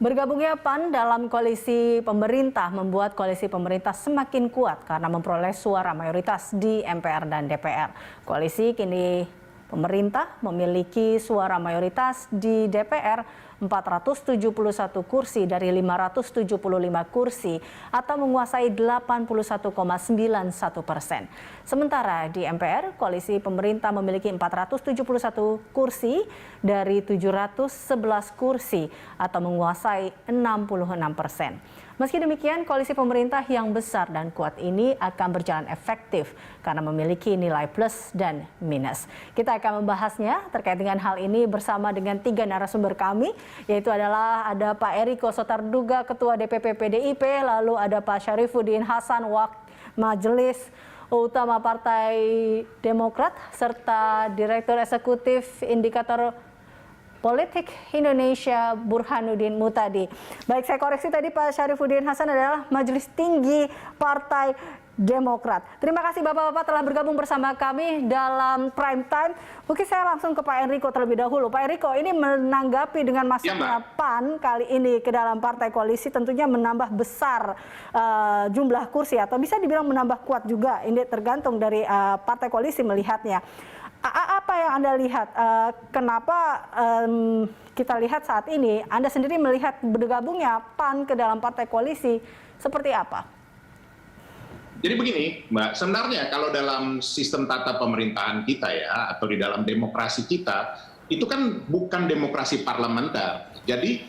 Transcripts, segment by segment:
Bergabungnya PAN dalam koalisi pemerintah membuat koalisi pemerintah semakin kuat karena memperoleh suara mayoritas di MPR dan DPR. Koalisi kini pemerintah memiliki suara mayoritas di DPR 471 kursi dari 575 kursi atau menguasai 81,91%. Sementara di MPR, koalisi pemerintah memiliki 471 kursi dari 711 kursi atau menguasai 66%. Meski demikian, koalisi pemerintah yang besar dan kuat ini akan berjalan efektif karena memiliki nilai plus dan minus. Kita akan membahasnya terkait dengan hal ini bersama dengan 3 narasumber kami, yaitu adalah ada Pak Eriko Sotarduga, Ketua DPP PDIP, lalu ada Pak Syarifuddin Hasan, Majelis Utama Partai Demokrat, serta Direktur Eksekutif Indikator Politik Indonesia Burhanuddin Mutadi. Baik, saya koreksi tadi Pak Syarifuddin Hasan adalah Majelis Tinggi Partai Demokrat. Terima kasih Bapak-Bapak telah bergabung bersama kami dalam Prime Time. Mungkin saya langsung ke Pak Enrico terlebih dahulu. Pak Enrico, ini menanggapi dengan masuknya PAN kali ini ke dalam partai koalisi tentunya menambah besar jumlah kursi atau bisa dibilang menambah kuat juga. Ini tergantung dari partai koalisi melihatnya. Apa yang Anda lihat? Kenapa kita lihat saat ini Anda sendiri melihat bergabungnya PAN ke dalam partai koalisi seperti apa? Jadi begini, Mbak, sebenarnya kalau dalam sistem tata pemerintahan kita ya, atau di dalam demokrasi kita, itu kan bukan demokrasi parlementer. Jadi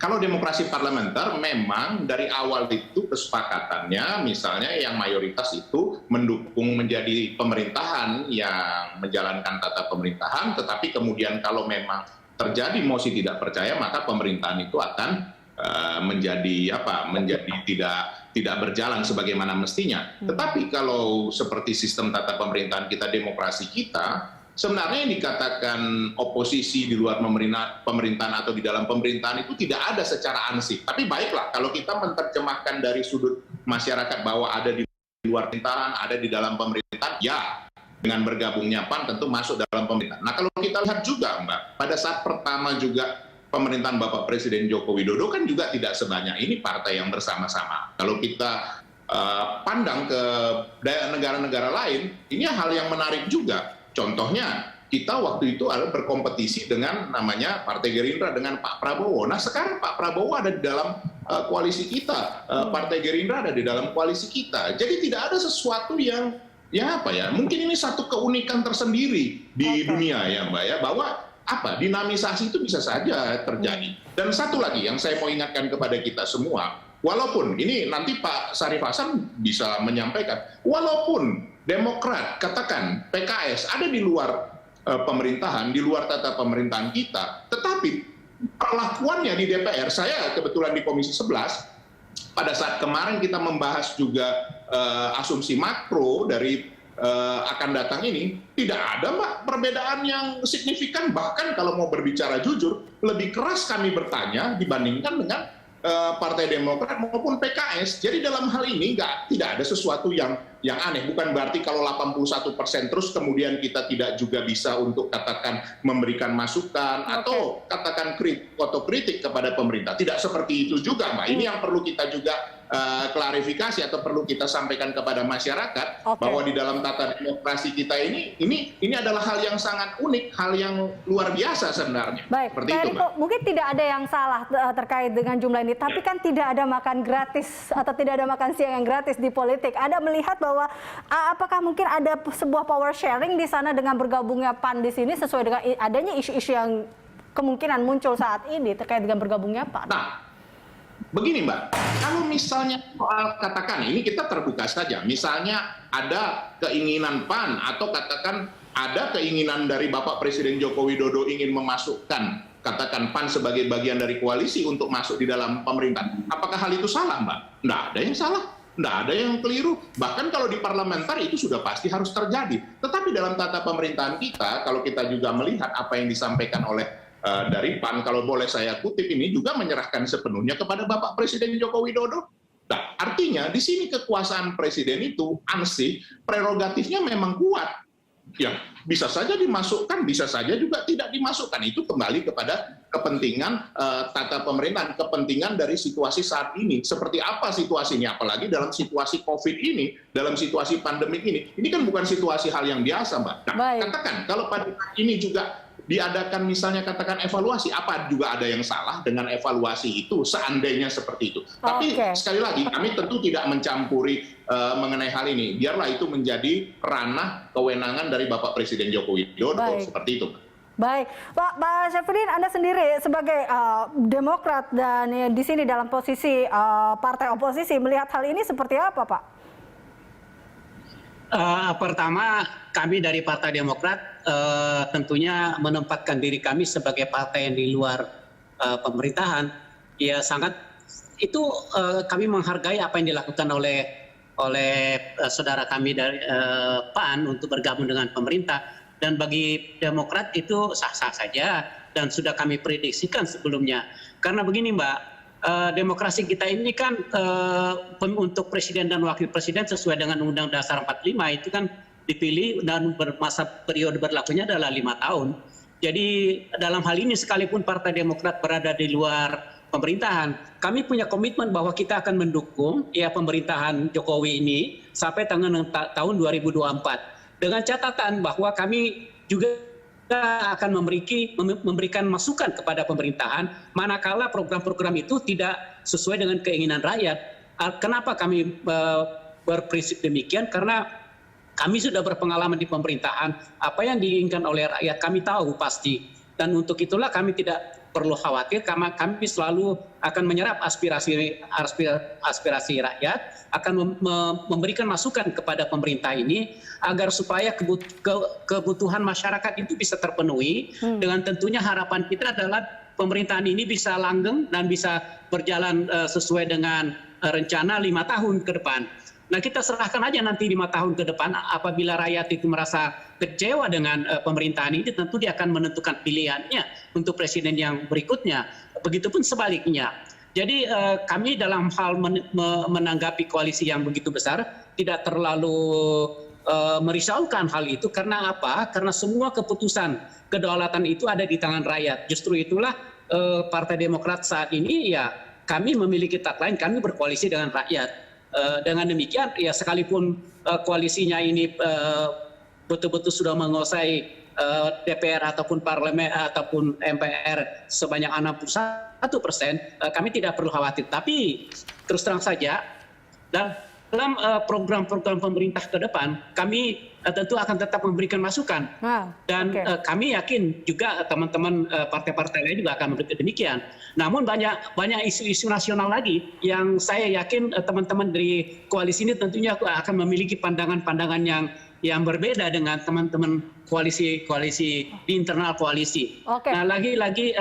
kalau demokrasi parlementer memang dari awal itu kesepakatannya misalnya yang mayoritas itu mendukung menjadi pemerintahan yang menjalankan tata pemerintahan, tetapi kemudian kalau memang terjadi mosi tidak percaya maka pemerintahan itu akan menjadi tidak berjalan sebagaimana mestinya. Tetapi kalau seperti sistem tata pemerintahan kita, demokrasi kita, sebenarnya yang dikatakan oposisi di luar pemerintahan atau di dalam pemerintahan itu tidak ada secara ansih. Tapi baiklah, kalau kita menerjemahkan dari sudut masyarakat bahwa ada di luar pemerintahan, ada di dalam pemerintahan, ya dengan bergabungnya PAN tentu masuk dalam pemerintahan. Nah kalau kita lihat juga Mbak, pada saat pertama juga pemerintahan Bapak Presiden Joko Widodo kan juga tidak sebanyak ini partai yang bersama-sama. Kalau kita pandang ke negara-negara lain, ini hal yang menarik juga. Contohnya, kita waktu itu ada berkompetisi dengan namanya Partai Gerindra dengan Pak Prabowo. Nah sekarang Pak Prabowo ada di dalam koalisi kita, Partai Gerindra ada di dalam koalisi kita. Jadi tidak ada sesuatu yang mungkin ini satu keunikan tersendiri di dunia ya Mbak ya, bahwa dinamisasi itu bisa saja terjadi. Dan satu lagi yang saya mau ingatkan kepada kita semua, walaupun ini nanti Pak Syarif Hasan bisa menyampaikan, walaupun Demokrat, katakan PKS ada di luar pemerintahan, di luar tata pemerintahan kita, tetapi perlakuannya di DPR, saya kebetulan di Komisi 11, pada saat kemarin kita membahas juga asumsi makro dari akan datang ini, tidak ada Mbak perbedaan yang signifikan. Bahkan kalau mau berbicara jujur, lebih keras kami bertanya dibandingkan dengan Partai Demokrat maupun PKS. Jadi dalam hal ini tidak ada sesuatu yang aneh. Bukan berarti kalau 81% terus kemudian kita tidak juga bisa untuk katakan memberikan masukan atau katakan kritik kepada pemerintah. Tidak seperti itu juga Mbak. Ini yang perlu kita juga klarifikasi atau perlu kita sampaikan kepada masyarakat bahwa di dalam tata demokrasi kita ini adalah hal yang sangat unik, hal yang luar biasa sebenarnya. Baik, Pak Eriko, mungkin tidak ada yang salah terkait dengan jumlah ini, tapi kan tidak ada makan gratis atau tidak ada makan siang yang gratis di politik. Anda melihat bahwa apakah mungkin ada sebuah power sharing di sana dengan bergabungnya PAN di sini sesuai dengan adanya isu-isu yang kemungkinan muncul saat ini terkait dengan bergabungnya PAN? Begini Mbak, kalau misalnya soal katakan ini kita terbuka saja, misalnya ada keinginan PAN atau katakan ada keinginan dari Bapak Presiden Joko Widodo ingin memasukkan katakan PAN sebagai bagian dari koalisi untuk masuk di dalam pemerintahan. Apakah hal itu salah Mbak? Nggak ada yang salah, nggak ada yang keliru. Bahkan kalau di parlementer itu sudah pasti harus terjadi. Tetapi dalam tata pemerintahan kita, kalau kita juga melihat apa yang disampaikan oleh dari PAN, kalau boleh saya kutip ini juga menyerahkan sepenuhnya kepada Bapak Presiden Joko Widodo. Nah, artinya di sini kekuasaan presiden itu ansih prerogatifnya memang kuat. Ya, bisa saja dimasukkan, bisa saja juga tidak dimasukkan. Itu kembali kepada kepentingan tata pemerintahan, kepentingan dari situasi saat ini. Seperti apa situasinya, apalagi dalam situasi COVID ini, dalam situasi pandemik ini. Ini kan bukan situasi hal yang biasa, Mbak. Nah, katakan kalau pada saat ini juga diadakan misalnya katakan evaluasi, apa juga ada yang salah dengan evaluasi itu seandainya seperti itu. Tapi sekali lagi kami tentu tidak mencampuri mengenai hal ini. Biarlah itu menjadi ranah kewenangan dari Bapak Presiden Joko Widodo seperti itu. Baik, Pak Syafruddin, Anda sendiri sebagai Demokrat dan di sini dalam posisi partai oposisi melihat hal ini seperti apa, Pak? Pertama, kami dari Partai Demokrat tentunya menempatkan diri kami sebagai partai yang di luar pemerintahan. Ya sangat itu kami menghargai apa yang dilakukan oleh saudara kami dari PAN untuk bergabung dengan pemerintah. Dan bagi Demokrat itu sah-sah saja dan sudah kami prediksikan sebelumnya. Karena begini Mbak, demokrasi kita ini kan untuk presiden dan wakil presiden sesuai dengan Undang Dasar 45 itu kan dipilih dan masa periode berlakunya adalah 5 tahun. Jadi dalam hal ini sekalipun Partai Demokrat berada di luar pemerintahan, kami punya komitmen bahwa kita akan mendukung ya pemerintahan Jokowi ini sampai tahun 2024. Dengan catatan bahwa kami juga akan memberikan masukan kepada pemerintahan manakala program-program itu tidak sesuai dengan keinginan rakyat. Kenapa kami berprinsip demikian? Karena kami sudah berpengalaman di pemerintahan, apa yang diinginkan oleh rakyat kami tahu pasti. Dan untuk itulah kami tidak perlu khawatir, karena kami selalu akan menyerap aspirasi rakyat, akan memberikan masukan kepada pemerintah ini agar supaya kebutuhan masyarakat itu bisa terpenuhi. Dengan tentunya harapan kita adalah pemerintahan ini bisa langgeng dan bisa berjalan sesuai dengan rencana 5 tahun ke depan. Nah, kita serahkan aja nanti 5 tahun ke depan, apabila rakyat itu merasa kecewa dengan pemerintahan ini, tentu dia akan menentukan pilihannya untuk presiden yang berikutnya. Begitupun sebaliknya. Jadi kami dalam hal menanggapi koalisi yang begitu besar tidak terlalu merisaukan hal itu. Karena apa? Karena semua keputusan kedaulatan itu ada di tangan rakyat. Justru itulah Partai Demokrat saat ini ya kami memiliki tagline, kami berkoalisi dengan rakyat. Dengan demikian ya sekalipun koalisinya ini betul-betul sudah menguasai DPR ataupun parlemen ataupun MPR sebanyak 61%, kami tidak perlu khawatir. Tapi terus terang saja dalam program-program pemerintah ke depan kami tentu akan tetap memberikan masukan dan kami yakin juga teman-teman partai-partai lain juga akan memberikan demikian. Namun banyak isu-isu nasional lagi yang saya yakin teman-teman dari koalisi ini tentunya akan memiliki pandangan-pandangan yang berbeda dengan teman-teman koalisi di internal koalisi. Nah lagi-lagi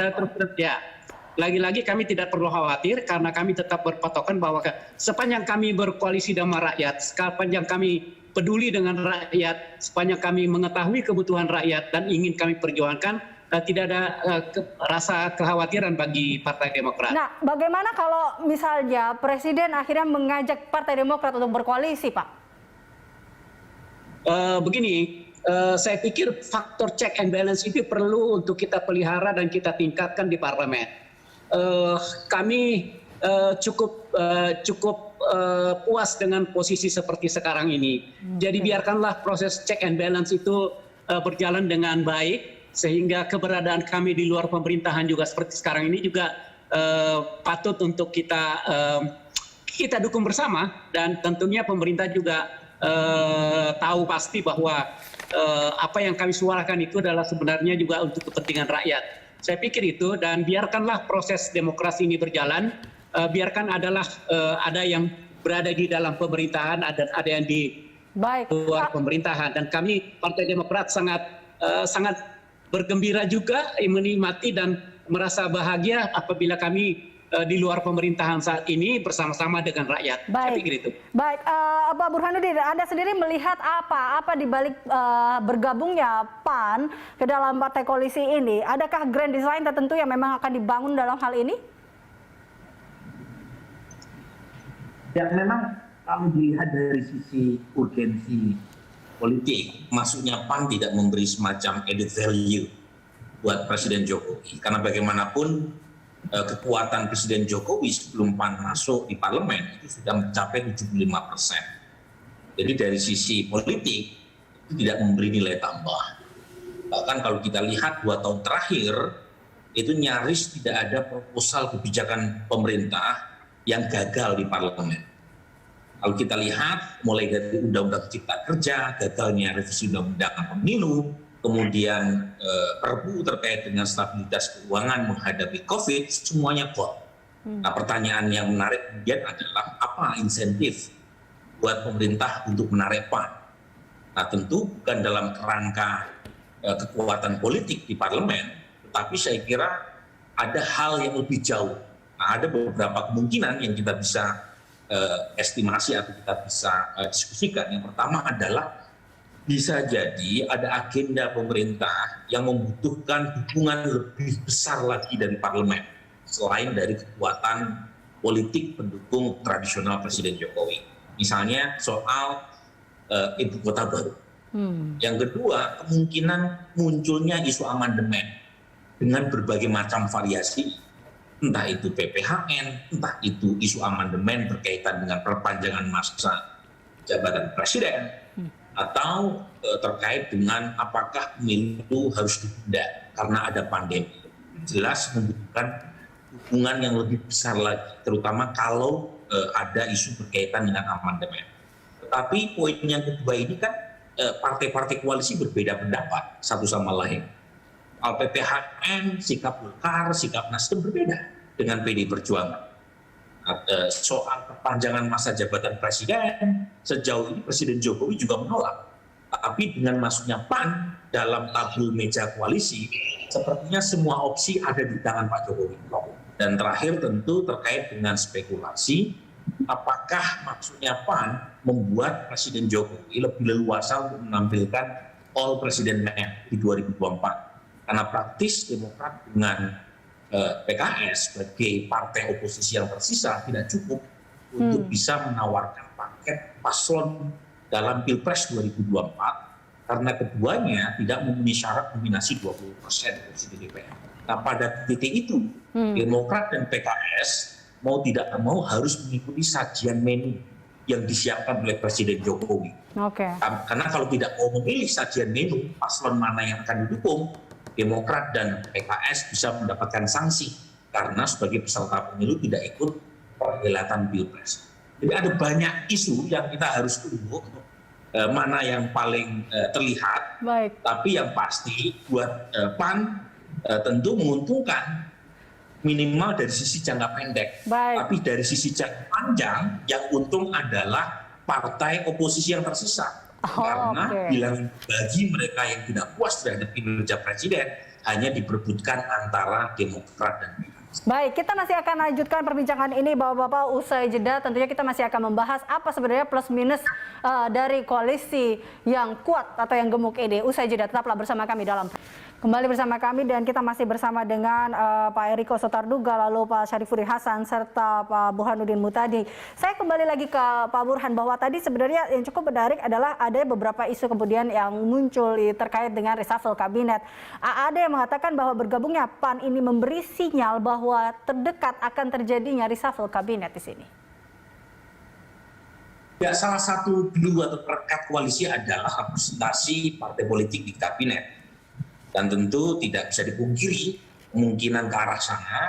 kami tidak perlu khawatir karena kami tetap berpatokan bahwa sepanjang kami berkoalisi dengan rakyat, sepanjang kami peduli dengan rakyat, sepanjang kami mengetahui kebutuhan rakyat dan ingin kami perjuangkan, tidak ada rasa kekhawatiran bagi Partai Demokrat. Nah, bagaimana kalau misalnya Presiden akhirnya mengajak Partai Demokrat untuk berkoalisi, Pak? Begini, saya pikir faktor check and balance itu perlu untuk kita pelihara dan kita tingkatkan di parlemen. Kami cukup puas dengan posisi seperti sekarang ini. Jadi biarkanlah proses check and balance itu berjalan dengan baik, sehingga keberadaan kami di luar pemerintahan juga seperti sekarang ini juga patut untuk kita dukung bersama. Dan tentunya pemerintah juga tahu pasti bahwa apa yang kami suarakan itu adalah sebenarnya juga untuk kepentingan rakyat. Saya pikir itu, dan biarkanlah proses demokrasi ini berjalan. Biarkan ada yang berada di dalam pemerintahan, ada yang di luar pemerintahan. Dan kami Partai Demokrat sangat bergembira juga menikmati dan merasa bahagia apabila kami di luar pemerintahan saat ini bersama-sama dengan rakyat. Saya pikir itu. Baik, Pak Burhanuddin, Anda sendiri melihat apa di balik bergabungnya PAN ke dalam partai koalisi ini? Adakah grand design tertentu yang memang akan dibangun dalam hal ini? Ya, memang kalau dilihat dari sisi urgensi politik, masuknya PAN tidak memberi semacam added value buat Presiden Jokowi. Karena bagaimanapun kekuatan Presiden Jokowi sebelum PAN masuk di parlemen itu sudah mencapai 75%. Jadi dari sisi politik itu tidak memberi nilai tambah. Bahkan kalau kita lihat 2 tahun terakhir itu nyaris tidak ada proposal kebijakan pemerintah yang gagal di parlemen. Kalau kita lihat mulai dari Undang-Undang Cipta Kerja, gagalnya revisi Undang-Undang Pemilu, kemudian Perpu terkait dengan stabilitas keuangan menghadapi COVID, semuanya kok. Nah, pertanyaan yang menarik kemudian adalah apa insentif buat pemerintah untuk menarik PAN? Nah, tentu bukan dalam kerangka kekuatan politik di parlemen, tetapi saya kira ada hal yang lebih jauh. Nah, ada beberapa kemungkinan yang kita bisa estimasi atau kita bisa diskusikan. Yang pertama adalah bisa jadi ada agenda pemerintah yang membutuhkan dukungan lebih besar lagi dari parlemen, selain dari kekuatan politik pendukung tradisional Presiden Jokowi. Misalnya soal ibu kota baru. Yang kedua, kemungkinan munculnya isu amandemen dengan berbagai macam variasi, entah itu PPHN, entah itu isu amandemen berkaitan dengan perpanjangan masa jabatan presiden, atau terkait dengan apakah pemilu harus ditunda karena ada pandemi. Jelas membutuhkan dukungan yang lebih besar lagi, terutama kalau ada isu berkaitan dengan amandemen. Tetapi poin yang kedua ini kan partai-partai koalisi berbeda pendapat satu sama lain. Soal PPHN, sikap Golkar, sikap Nasdem berbeda dengan PDI Perjuangan. Soal perpanjangan masa jabatan presiden, sejauh ini Presiden Jokowi juga menolak. Tapi dengan masuknya PAN dalam tabel meja koalisi, sepertinya semua opsi ada di tangan Pak Jokowi. Dan terakhir tentu terkait dengan spekulasi, apakah maksudnya PAN membuat Presiden Jokowi lebih leluasa untuk menampilkan all president man di 2024. Karena praktis Demokrat dengan PKS sebagai partai oposisi yang tersisa tidak cukup untuk bisa menawarkan paket paslon dalam Pilpres 2024 karena keduanya tidak memenuhi syarat nominasi 20% kursi di DPR. Nah, pada titik itu Demokrat dan PKS mau tidak mau harus mengikuti sajian menu yang disiapkan oleh Presiden Jokowi. Karena kalau tidak mau memilih sajian menu paslon mana yang akan didukung, Demokrat dan PKS bisa mendapatkan sanksi karena sebagai peserta pemilu tidak ikut perhelatan Pilpres. Jadi ada banyak isu yang kita harus tunggu mana yang paling terlihat. Baik. Tapi yang pasti buat PAN tentu menguntungkan minimal dari sisi jangka pendek. Baik. Tapi dari sisi jangka panjang yang untung adalah partai oposisi yang tersisa. Karena bilang bagi mereka yang tidak puas terhadap kinerja presiden hanya diperebutkan antara Demokrat dan PKS. Baik, kita masih akan lanjutkan perbincangan ini Bapak-Bapak usai jeda. Tentunya kita masih akan membahas apa sebenarnya plus minus dari koalisi yang kuat atau yang gemuk ini. Usai jeda, tetaplah bersama kami dalam kembali bersama kami dan kita masih bersama dengan Pak Eriko Sotarduga, lalu Pak Syarifudin Hasan serta Pak Burhanuddin Muhtadi. Saya kembali lagi ke Pak Burhan bahwa tadi sebenarnya yang cukup menarik adalah ada beberapa isu kemudian yang muncul terkait dengan reshuffle kabinet. Ada yang mengatakan bahwa bergabungnya PAN ini memberi sinyal bahwa terdekat akan terjadinya reshuffle kabinet di sini. Ya, salah satu clue atau perekat koalisi adalah representasi partai politik di kabinet. Dan tentu tidak bisa dipungkiri kemungkinan ke arah sana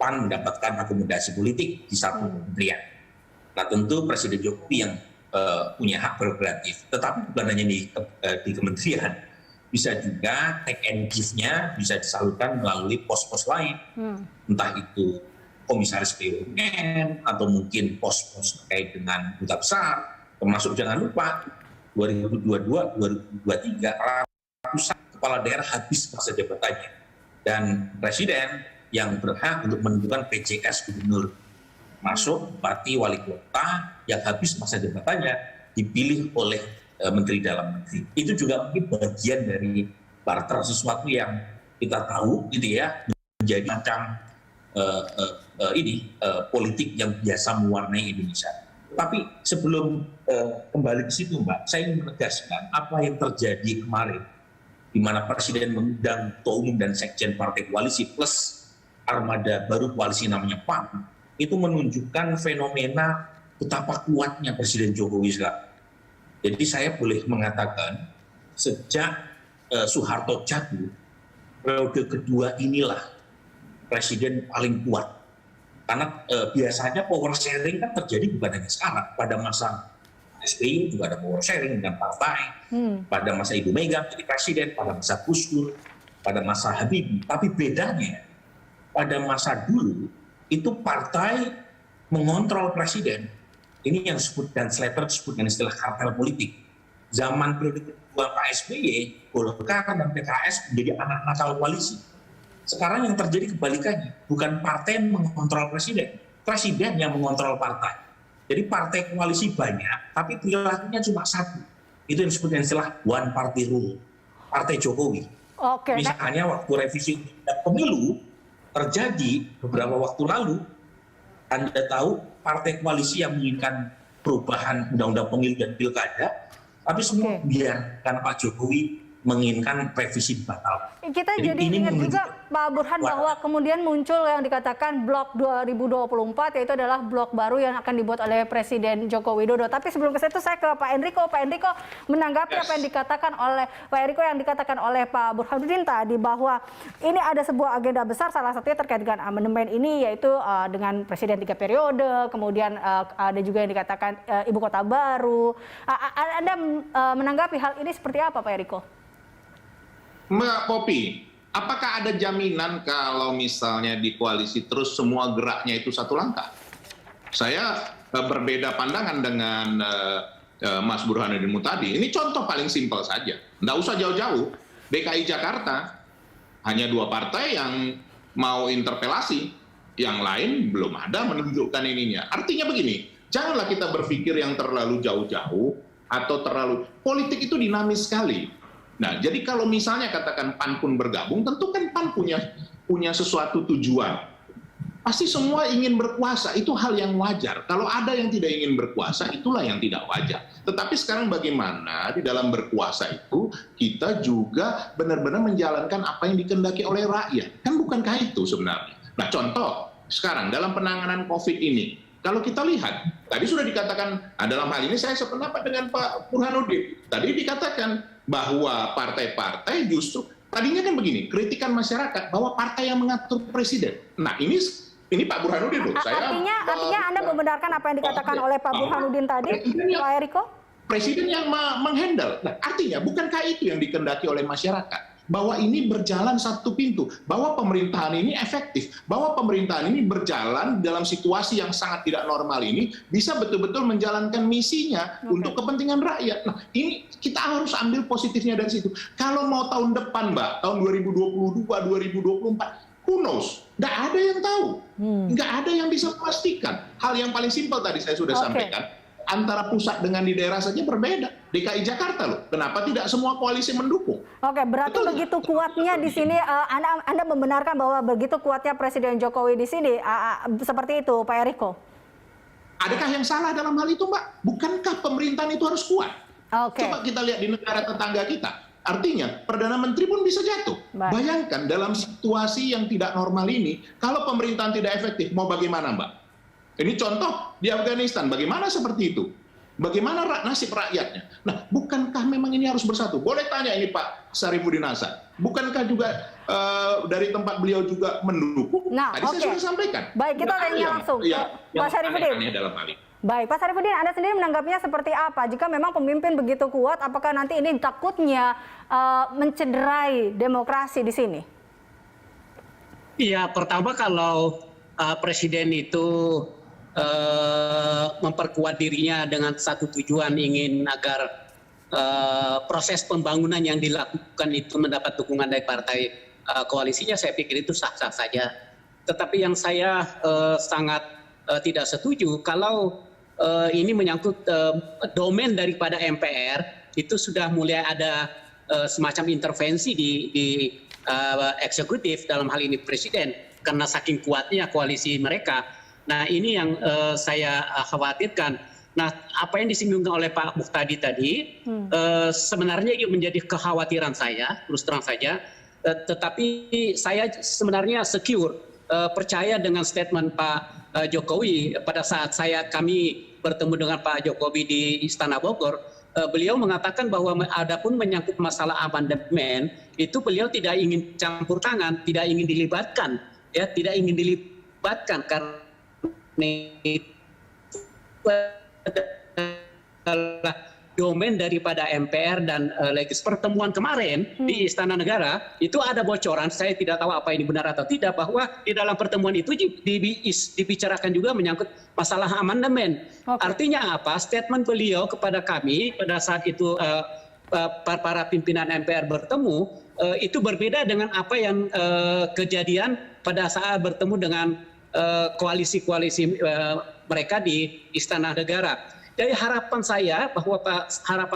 PAN mendapatkan akomodasi politik di satu kementerian. Nah, tentu Presiden Jokowi yang punya hak prerogatif, tetapi bukan hanya di kementerian, bisa juga take and give-nya bisa disalurkan melalui pos-pos lain, entah itu komisaris BUMN atau mungkin pos-pos terkait dengan duta besar, termasuk jangan lupa 2022-2023 ratusan kepala daerah habis masa jabatannya dan presiden yang berhak untuk menentukan PJS gubernur masuk bupati wali kota yang habis masa jabatannya dipilih oleh Menteri Dalam Negeri. Itu juga mungkin bagian dari barter sesuatu yang kita tahu gitu ya, menjadi macam politik yang biasa mewarnai Indonesia. Tapi sebelum kembali ke situ, Mbak, saya ingin menegaskan apa yang terjadi kemarin, di mana Presiden mengundang Ketua Umum dan Sekjen Partai Koalisi plus armada baru koalisi namanya PAN, itu menunjukkan fenomena betapa kuatnya Presiden Jokowi sekarang. Jadi saya boleh mengatakan sejak Soeharto jatuh, periode kedua inilah Presiden paling kuat. Karena biasanya power sharing kan terjadi bukan hanya sekarang. Pada masa SBY juga ada power sharing dengan partai. Pada masa Ibu Mega menjadi presiden, pada masa Gus Dur, pada masa Habibie. Tapi bedanya, pada masa dulu itu partai mengontrol presiden. Ini yang disebut dan Slater disebut dengan istilah kartel politik. Zaman periode kedua Pak SBY, Golkar dan PKS menjadi anak nakal koalisi. Sekarang yang terjadi kebalikannya, bukan partai yang mengontrol presiden, presiden yang mengontrol partai. Jadi partai koalisi banyak, tapi perilakunya cuma satu. Itu yang disebut dengan istilah one party rule, partai Jokowi. Oke. Misalnya waktu revisi pemilu terjadi beberapa waktu lalu, Anda tahu partai koalisi yang menginginkan perubahan undang-undang pemilu dan pilkada, tapi semua biarkan Pak Jokowi menginginkan revisi dibatalkan. Kita jadi ingat juga Pak Burhan bahwa kemudian muncul yang dikatakan blok 2024, yaitu adalah blok baru yang akan dibuat oleh Presiden Joko Widodo. Tapi sebelum ke situ saya ke Pak Enrico. Pak Enrico menanggapi apa yang dikatakan oleh Pak Enrico yang dikatakan oleh Pak Burhanuddin tadi, bahwa ini ada sebuah agenda besar, salah satunya terkait dengan amandemen ini, yaitu dengan Presiden 3 periode, kemudian ada juga yang dikatakan Ibu Kota Baru. Anda menanggapi hal ini seperti apa, Pak Enrico? Mbak Popi, apakah ada jaminan kalau misalnya di koalisi terus semua geraknya itu satu langkah? Saya berbeda pandangan dengan Mas Burhanuddin tadi. Ini contoh paling simpel saja. Nggak usah jauh-jauh. DKI Jakarta, hanya 2 partai yang mau interpelasi. Yang lain belum ada menunjukkan ininya. Artinya begini, janganlah kita berpikir yang terlalu jauh-jauh atau terlalu... Politik itu dinamis sekali. Nah, jadi kalau misalnya katakan PAN pun bergabung, tentu kan PAN punya sesuatu tujuan. Pasti semua ingin berkuasa, itu hal yang wajar. Kalau ada yang tidak ingin berkuasa, itulah yang tidak wajar. Tetapi sekarang bagaimana di dalam berkuasa itu, kita juga benar-benar menjalankan apa yang dikehendaki oleh rakyat. Kan bukankah itu sebenarnya? Nah, contoh, sekarang dalam penanganan COVID ini, kalau kita lihat, tadi sudah dikatakan, dalam hal ini saya sependapat dengan Pak Burhanuddin. Tadi dikatakan bahwa partai-partai justru, tadinya kan begini, kritikan masyarakat bahwa partai yang mengatur presiden. Nah ini Pak Burhanuddin loh. Artinya Anda membenarkan apa yang dikatakan oleh Pak Burhanuddin tadi, Pak Enrico? Presiden yang menghandle. Nah, artinya bukankah itu yang dikehendaki oleh masyarakat? Bahwa ini berjalan satu pintu, bahwa pemerintahan ini efektif, bahwa pemerintahan ini berjalan dalam situasi yang sangat tidak normal ini, bisa betul-betul menjalankan misinya untuk kepentingan rakyat. Nah, ini kita harus ambil positifnya dari situ. Kalau mau tahun depan, Mbak, tahun 2022, 2024, who knows? Nggak ada yang tahu. Nggak ada yang bisa memastikan. Hal yang paling simpel tadi saya sudah sampaikan, antara pusat dengan di daerah saja berbeda. DKI Jakarta loh, kenapa tidak semua koalisi mendukung? Oke, berarti betul, begitu kuatnya di sini, Anda membenarkan bahwa begitu kuatnya Presiden Jokowi di sini, seperti itu, Pak Enrico? Adakah yang salah dalam hal itu, Mbak? Bukankah pemerintahan itu harus kuat? Coba kita lihat di negara tetangga kita. Artinya, Perdana Menteri pun bisa jatuh. Bayangkan dalam situasi yang tidak normal ini, kalau pemerintahan tidak efektif, mau bagaimana, Mbak? Ini contoh di Afghanistan, bagaimana seperti itu? Bagaimana nasib rakyatnya? Nah, bukankah memang ini harus bersatu? Boleh tanya ini Pak Sarifudin Hasan, bukankah juga dari tempat beliau juga mendukung? Nah, tadi saya sudah sampaikan. Baik, kita tanya langsung Pak Sarifudin. Baik, Pak Sarifudin, Anda sendiri menanggapinya seperti apa? Jika memang pemimpin begitu kuat, apakah nanti ini takutnya mencederai demokrasi di sini? Iya, pertama kalau Presiden itu memperkuat dirinya dengan satu tujuan, ingin agar proses pembangunan yang dilakukan itu mendapat dukungan dari partai koalisinya, saya pikir itu sah-sah saja. Tetapi yang saya sangat tidak setuju kalau ini menyangkut domain daripada MPR, itu sudah mulai ada semacam intervensi di eksekutif, dalam hal ini Presiden, karena saking kuatnya koalisi mereka. Nah, ini yang saya khawatirkan. Nah, apa yang disinggung oleh Pak Muhtadi tadi, sebenarnya itu menjadi kekhawatiran saya, terus terang saja. Tetapi saya sebenarnya secure, percaya dengan statement Pak Jokowi pada saat kami bertemu dengan Pak Jokowi di Istana Bogor. Beliau mengatakan bahwa adapun menyangkut masalah amandemen itu beliau tidak ingin campur tangan, tidak ingin dilibatkan, ya, tidak ingin dilibatkan karena adalah domain daripada MPR dan pertemuan kemarin di Istana Negara itu ada bocoran, saya tidak tahu apa ini benar atau tidak, bahwa di dalam pertemuan itu dibicarakan juga menyangkut masalah amandemen. Artinya apa? Statement beliau kepada kami pada saat itu para pimpinan MPR bertemu itu berbeda dengan apa yang kejadian pada saat bertemu dengan koalisi-koalisi mereka di Istana Negara. Jadi harapan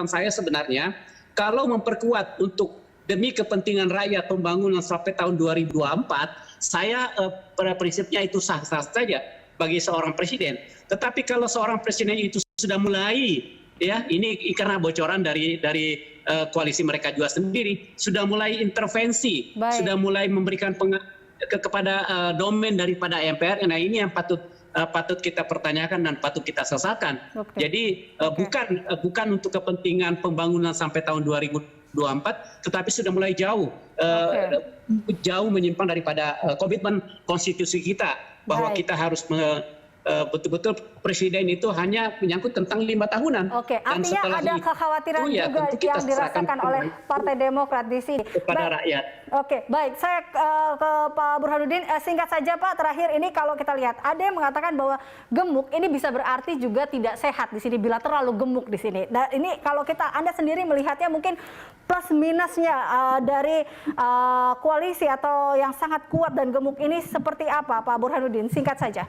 saya sebenarnya kalau memperkuat untuk demi kepentingan rakyat pembangunan sampai tahun 2024, saya pada prinsipnya itu sah-sah saja bagi seorang presiden. Tetapi kalau seorang presiden itu sudah mulai, ya ini karena bocoran dari koalisi mereka juga sendiri, sudah mulai intervensi, sudah mulai memberikan kepada domain daripada MPR. Nah ini yang patut kita pertanyakan dan patut kita sesalkan. Jadi bukan untuk kepentingan pembangunan sampai tahun 2024, tetapi sudah mulai jauh menyimpang daripada komitmen konstitusi kita bahwa kita harus betul-betul presiden itu hanya menyangkut tentang 5 tahunan. Oke, dan artinya ada kekhawatiran juga yang dirasakan oleh Partai Demokrat di sini kepada rakyat. Oke, baik. Saya ke Pak Burhanuddin. Singkat saja Pak, terakhir ini kalau kita lihat ada yang mengatakan bahwa gemuk ini bisa berarti juga tidak sehat di sini bila terlalu gemuk di sini. Dan ini kalau Anda sendiri melihatnya mungkin plus minusnya dari koalisi atau yang sangat kuat dan gemuk ini seperti apa Pak Burhanuddin? Singkat saja.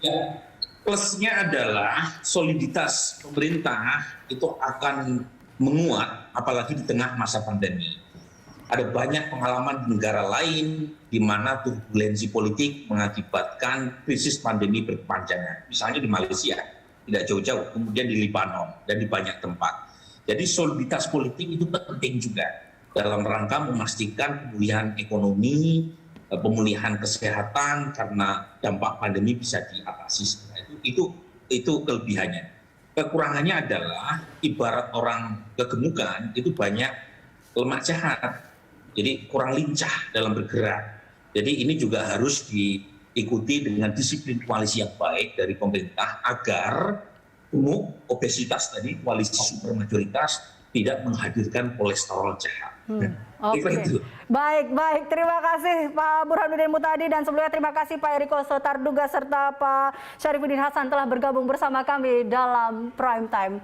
Ya, plusnya adalah soliditas pemerintah itu akan menguat apalagi di tengah masa pandemi. Ada banyak pengalaman di negara lain di mana turbulensi politik mengakibatkan krisis pandemi berkepanjangan. Misalnya di Malaysia, tidak jauh-jauh, kemudian di Libanon dan di banyak tempat. Jadi soliditas politik itu penting juga dalam rangka memastikan pemulihan ekonomi, pemulihan kesehatan karena dampak pandemi bisa diatasi. Itu kelebihannya. Kekurangannya adalah ibarat orang kegemukan itu banyak lemak jahat, jadi kurang lincah dalam bergerak. Jadi ini juga harus diikuti dengan disiplin koalisi yang baik dari pemerintah agar gemuk, obesitas tadi, koalisi supermajoritas tidak menghadirkan kolesterol jahat. Oke. Baik. Terima kasih Pak Burhanuddin Muhtadi dan sebelumnya terima kasih Pak Eriko Sotarduga serta Pak Syarifudin Hasan telah bergabung bersama kami dalam Prime Time.